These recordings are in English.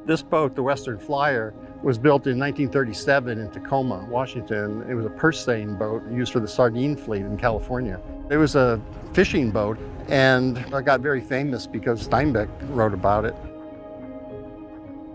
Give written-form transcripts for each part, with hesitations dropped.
This boat, the Western Flyer, was built in 1937 in Tacoma, Washington. It was a purse seine boat used for the sardine fleet in California. It was a fishing boat, and it got very famous because Steinbeck wrote about it.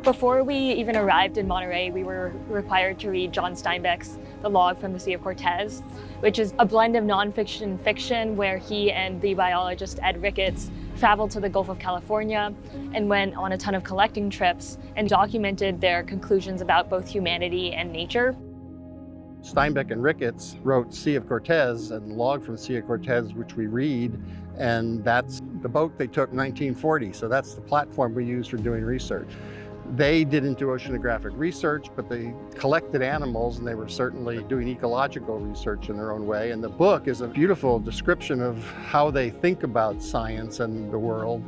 Before we even arrived in Monterey, we were required to read John Steinbeck's The Log from the Sea of Cortez, which is a blend of nonfiction and fiction, where he and the biologist Ed Ricketts traveled to the Gulf of California and went on a ton of collecting trips and documented their conclusions about both humanity and nature. Steinbeck and Ricketts wrote Sea of Cortez and The Log from the Sea of Cortez, which we read, and that's the boat they took in 1940. So that's the platform we use for doing research. They didn't do oceanographic research, but they collected animals, and they were certainly doing ecological research in their own way. And the book is a beautiful description of how they think about science and the world.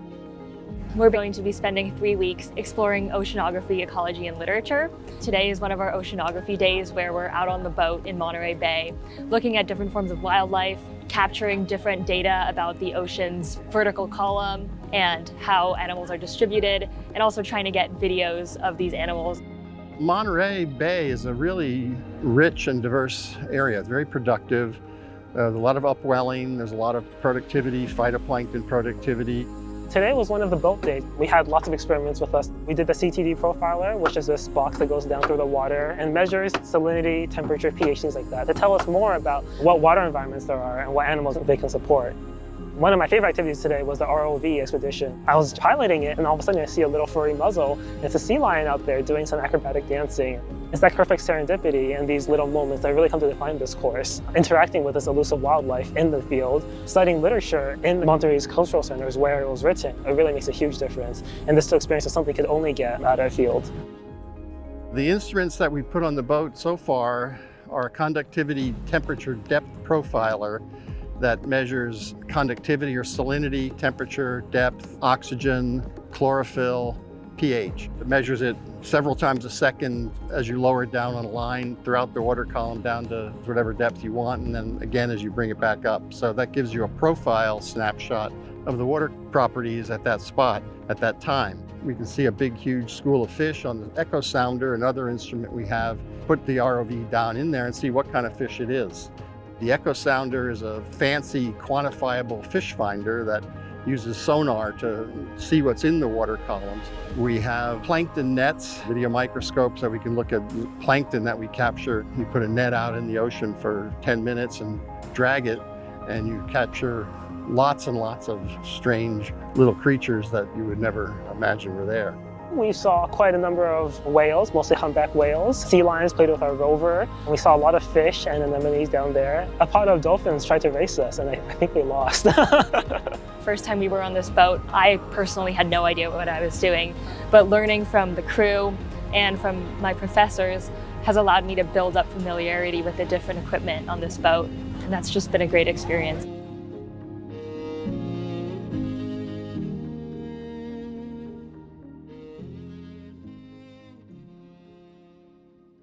We're going to be spending 3 weeks exploring oceanography, ecology, and literature. Today is one of our oceanography days where we're out on the boat in Monterey Bay, looking at different forms of wildlife, capturing different data about the ocean's vertical column and how animals are distributed, and also trying to get videos of these animals. Monterey Bay is a really rich and diverse area. It's very productive. There's a lot of upwelling, there's a lot of productivity, phytoplankton productivity. Today was one of the boat days. We had lots of experiments with us. We did the CTD profiler, which is this box that goes down through the water and measures salinity, temperature, pH, things like that, to tell us more about what water environments there are and what animals they can support. One of my favorite activities today was the ROV expedition. I was piloting it, and all of a sudden I see a little furry muzzle. It's a sea lion out there doing some acrobatic dancing. It's that perfect serendipity and these little moments that really come to define this course. Interacting with this elusive wildlife in the field, studying literature in Monterey's cultural centers where it was written, it really makes a huge difference. And this experience is something you could only get at our field. The instruments that we put on the boat so far are a conductivity temperature depth profiler that measures conductivity or salinity, temperature, depth, oxygen, chlorophyll, pH. It measures it several times a second as you lower it down on a line throughout the water column down to whatever depth you want, and then again as you bring it back up. So that gives you a profile snapshot of the water properties at that spot at that time. We can see a big, huge school of fish on the echo sounder, another instrument we have. Put the ROV down in there and see what kind of fish it is. The echo sounder is a fancy quantifiable fish finder that uses sonar to see what's in the water columns. We have plankton nets, video microscopes that we can look at plankton that we capture. You put a net out in the ocean for 10 minutes and drag it, and you capture lots and lots of strange little creatures that you would never imagine were there. We saw quite a number of whales, mostly humpback whales. Sea lions played with our rover. We saw a lot of fish and anemones down there. A pod of dolphins tried to race us, and I think we lost. First time we were on this boat, I personally had no idea what I was doing, but learning from the crew and from my professors has allowed me to build up familiarity with the different equipment on this boat, and that's just been a great experience.